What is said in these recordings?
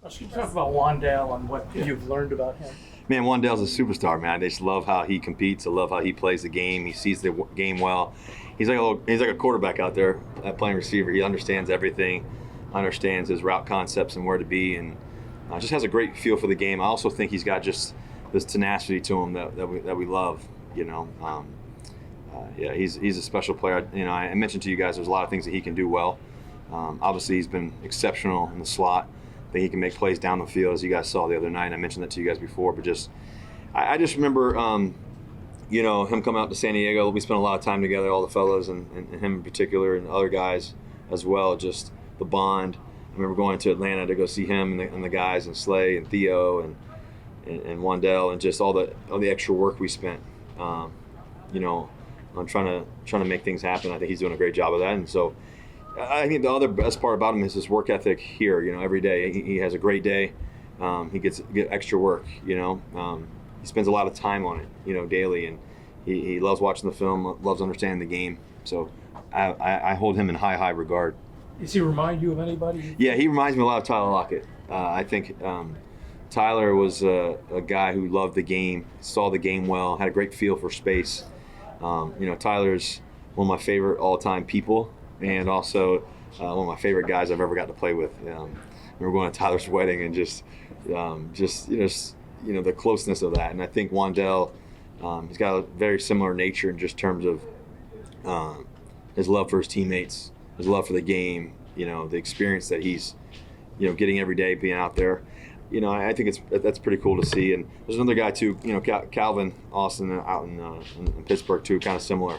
Can you talk about Wan'Dale and what you've learned about him? Man, Wan'Dale's a superstar, man. I just love how he competes. I love how he plays the game. He sees the game well. He's like a quarterback out there playing receiver. He understands everything, understands his route concepts and where to be, and just has a great feel for the game. I also think he's got just this tenacity to him that we love. You know, yeah, he's a special player. You know, I mentioned to you guys there's a lot of things that he can do well. Obviously, he's been exceptional in the slot. I think he can make plays down the field, as you guys saw the other night. I mentioned that to you guys before, but I just remember, you know, him coming out to San Diego. We spent a lot of time together, all the fellas, and him in particular, and other guys as well. Just the bond. I remember going to Atlanta to go see him and the guys, and Slay and Theo and Wan'Dale, and just all the extra work we spent, you know, on trying to make things happen. I think he's doing a great job of that, and so. I think the other best part about him is his work ethic here. You know, every day he has a great day. He gets extra work. You know, he spends a lot of time on it. You know, daily, and he loves watching the film, loves understanding the game. So I hold him in high regard. Does he remind you of anybody? Yeah, he reminds me a lot of Tyler Lockett. I think Tyler was a guy who loved the game, saw the game well, had a great feel for space. You know, Tyler's one of my favorite all-time people. And also one of my favorite guys I've ever got to play with. We were going to Tyler's wedding, and just you know the closeness of that. And I think Wan'Dale, he's got a very similar nature in just terms of his love for his teammates, his love for the game. You know, the experience that he's getting every day, being out there. You know, I think that's pretty cool to see. And there's another guy too. You know, Calvin Austin out in Pittsburgh too, kind of similar.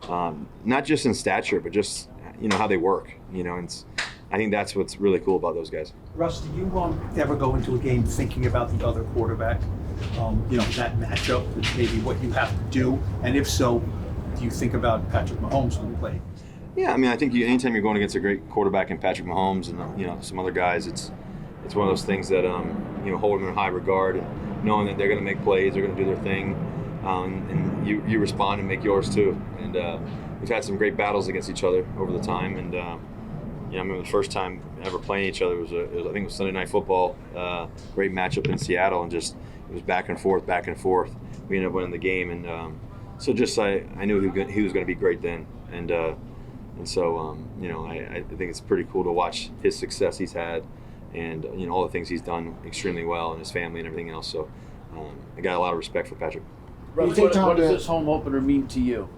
Not just in stature, but just how they work, and I think that's what's really cool about those guys. Russ, do you ever go into a game thinking about the other quarterback, that matchup, maybe what you have to do, and if so, do you think about Patrick Mahomes when you play? Yeah, I mean, I think anytime you're going against a great quarterback in Patrick Mahomes and some other guys, it's one of those things that hold them in high regard, and knowing that they're going to make plays, they're going to do their thing, and you respond and make yours too, and. We've had some great battles against each other over the time, and I remember the first time ever playing each other was I think it was Sunday Night Football, great matchup in Seattle, and it was back and forth. We ended up winning the game, and so I knew he was going to be great then, and so I think it's pretty cool to watch his success he's had, and all the things he's done extremely well, and his family and everything else. So I got a lot of respect for Patrick. What does this home opener mean to you?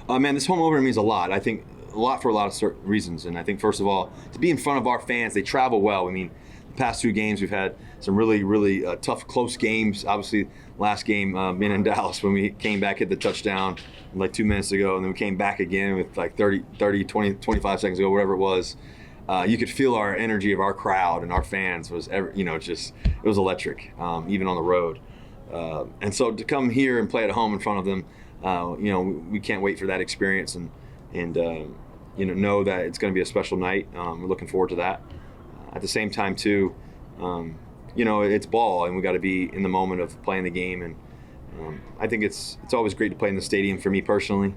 Man, this home opener means a lot. I think a lot for a lot of certain reasons. And I think, first of all, to be in front of our fans, they travel well. I mean, the past 2 games, we've had some really, really tough, close games. Obviously, last game being in Dallas when we came back, hit the touchdown like 2 minutes ago, and then we came back again with like 20, 25 seconds ago, whatever it was. You could feel our energy of our crowd and our fans was, it was electric, even on the road. And so to come here and play at home in front of them, we can't wait for that experience and know that it's going to be a special night. We're looking forward to that. At the same time, too, it's ball, and we got to be in the moment of playing the game. And I think it's always great to play in the stadium for me personally.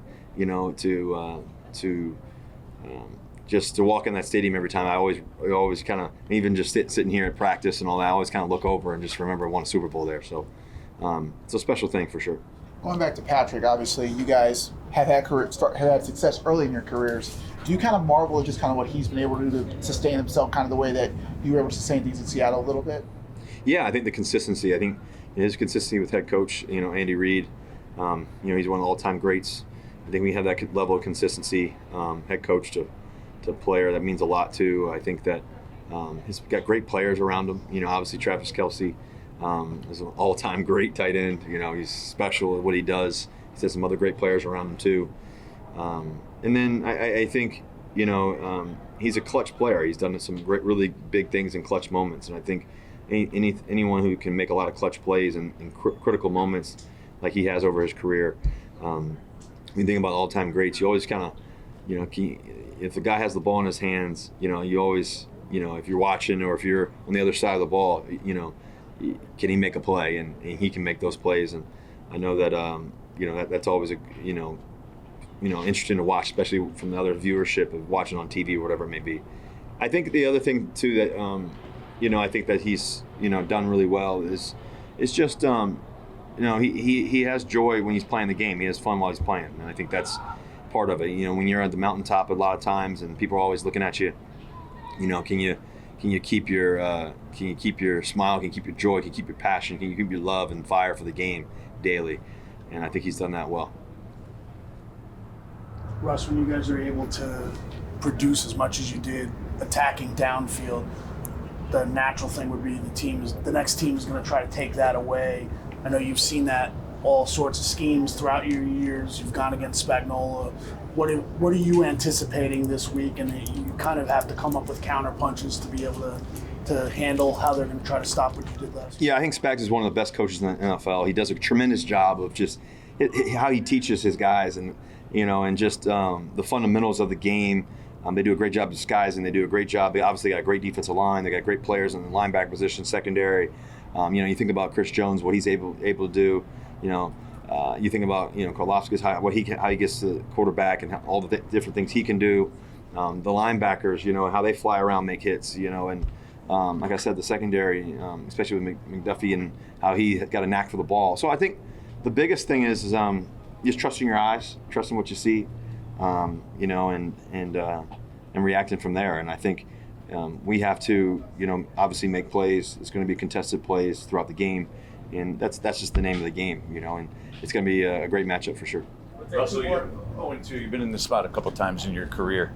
Just to walk in that stadium every time. I always kind of, even just sitting here at practice and all that, I always kind of look over and just remember I won a Super Bowl there. So it's a special thing for sure. Going back to Patrick, obviously you guys have had success early in your careers. Do you kind of marvel at just kind of what he's been able to do to sustain himself, kind of the way that you were able to sustain things in Seattle a little bit? Yeah, I think the consistency. I think his consistency with head coach, Andy Reid. He's one of the all-time greats. I think we have that level of consistency, head coach to player. That means a lot too. I think that he's got great players around him. Obviously Travis Kelce. Is an all-time great tight end. He's special at what he does. He's had some other great players around him too. And then I think, he's a clutch player. He's done some great, really big things in clutch moments. And I think anyone who can make a lot of clutch plays in critical moments like he has over his career, when you think about all-time greats, you always kind of, if the guy has the ball in his hands, you always, if you're watching or if you're on the other side of the ball, can he make a play? And he can make those plays. And I know that, that's always interesting to watch, especially from the other viewership of watching on TV or whatever it may be. I think the other thing too that I think that he's done really well is just he has joy when he's playing the game. He has fun while he's playing, and I think that's part of it. When you're at the mountaintop a lot of times and people are always looking at you, can you keep your smile, can you keep your joy, can you keep your passion, can you keep your love and fire for the game daily? And I think he's done that well. Russ, when you guys are able to produce as much as you did attacking downfield, the natural thing would be the next team is going to try to take that away. I know you've seen that all sorts of schemes throughout your years. You've gone against Spagnuolo. What are you anticipating this week? And you kind of have to come up with counter punches to be able to handle how they're going to try to stop what you did last week. Yeah, I think Spags is one of the best coaches in the NFL. He does a tremendous job of just how he teaches his guys and just the fundamentals of the game. They do a great job disguising. They do a great job. They obviously got a great defensive line. They got great players in the linebacker position, secondary. You think about Chris Jones, what he's able to do. You think about Karlofsky's how he gets to the quarterback and all the different things he can do. The linebackers, how they fly around, make hits. And like I said, the secondary, especially with McDuffie and how he got a knack for the ball. So I think the biggest thing is just trusting your eyes, trusting what you see, and reacting from there. And I think we have to, obviously make plays. It's going to be contested plays throughout the game, and that's just the name of the game, and it's going to be a great matchup for sure. Russell, you're 0-2. You've been in this spot a couple times in your career,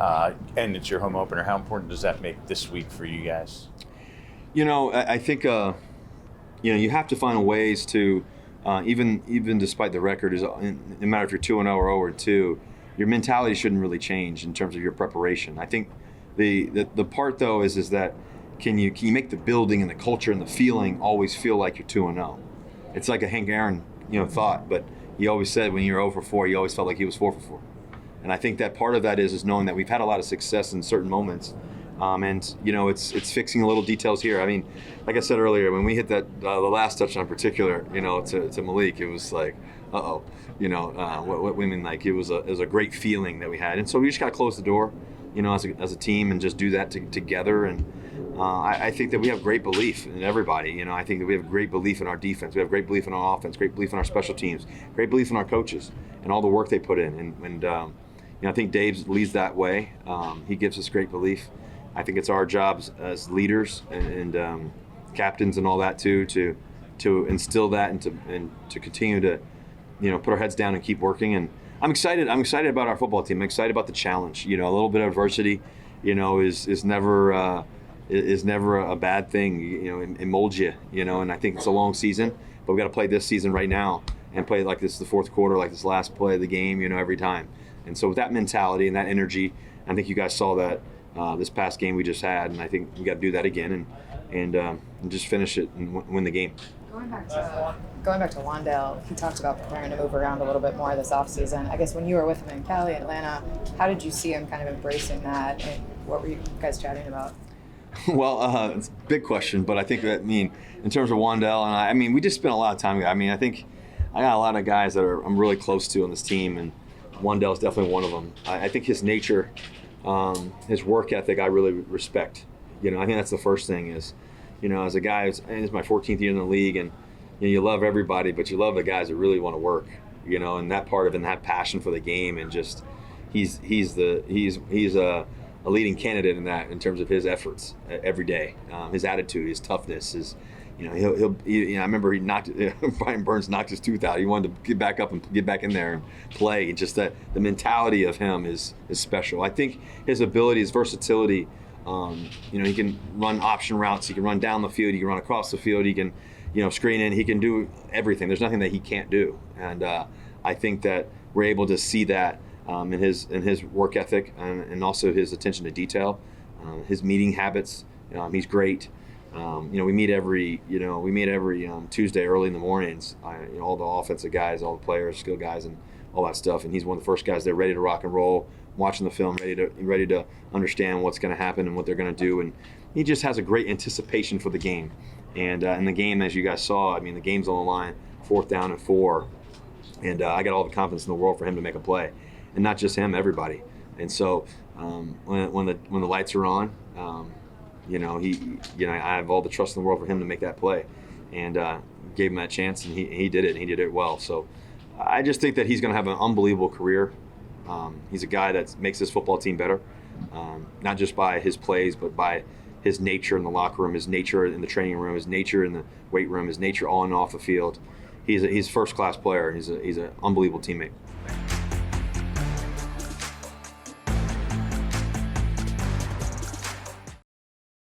and it's your home opener. How important does that make this week for you guys? I think you have to find ways to, even despite the record, no matter if you're 2-0 or 0-2, your mentality shouldn't really change in terms of your preparation. I think the part though is that can you make the building and the culture and the feeling always feel like you're 2-0? It's like a Hank Aaron thought, but he always said when you're 0-4, he always felt like he was 4-4. And I think that part of that is knowing that we've had a lot of success in certain moments. It's fixing little details here. I mean, like I said earlier, when we hit that the last touchdown in particular, to Malik, it was like, what we mean, like it was a great feeling that we had, and so we just got to close the door, as a team, and just do that together. And I think that we have great belief in everybody. I think that we have great belief in our defense. We have great belief in our offense, great belief in our special teams, great belief in our coaches and all the work they put in. And I think Dave leads that way. He gives us great belief. I think it's our jobs as leaders and captains and all that too to instill that and to continue to put our heads down and keep working. And I'm excited about our football team. I'm excited about the challenge. A little bit of adversity is never a bad thing. It molds you. And I think it's a long season, but we got to play this season right now and play like this the fourth quarter, like this last play of the game, every time. And so with that mentality and that energy, I think you guys saw that this past game we just had, and I think we got to do that again and just finish it and win the game. Going back to Wan'Dale, he talked about preparing to move around a little bit more this offseason. I guess when you were with him in Cali, Atlanta, how did you see him kind of embracing that, and what were you guys chatting about? Well, it's a big question, but I think that, in terms of Wan'Dale and I we just spent a lot of time together. I think I got a lot of guys that I'm really close to on this team, and Wan'Dale is definitely one of them. I think his nature, his work ethic, I really respect. I think that's the first thing is, as a guy, it's my 14th year in the league, and you love everybody, but you love the guys that really want to work, and that part of it, and that passion for the game, and just he's a leading candidate in that in terms of his efforts every day, his attitude, his toughness, his I remember Brian Burns knocked his tooth out. He wanted to get back up and get back in there and play. Just that the mentality of him is special. I think his ability, his versatility. He can run option routes. He can run down the field. He can run across the field. He can, screen in. He can do everything. There's nothing that he can't do. And I think that we're able to see that in his work ethic and also his attention to detail, his meeting habits. He's great. We meet every Tuesday early in the mornings. All the offensive guys, all the players, skill guys, and all that stuff. And he's one of the first guys there, ready to rock and roll, watching the film, ready to understand what's going to happen and what they're going to do. And he just has a great anticipation for the game. And in the game, as you guys saw, the game's on the line, 4th down and 4. And I got all the confidence in the world for him to make a play, and not just him, everybody. And so when the lights are on, I have all the trust in the world for him to make that play, and gave him that chance, and he did it, and he did it well. So I just think that he's going to have an unbelievable career. He's a guy that makes this football team better, not just by his plays, but by his nature in the locker room, his nature in the training room, his nature in the weight room, his nature on and off the field. He's a first-class player. He's an unbelievable teammate.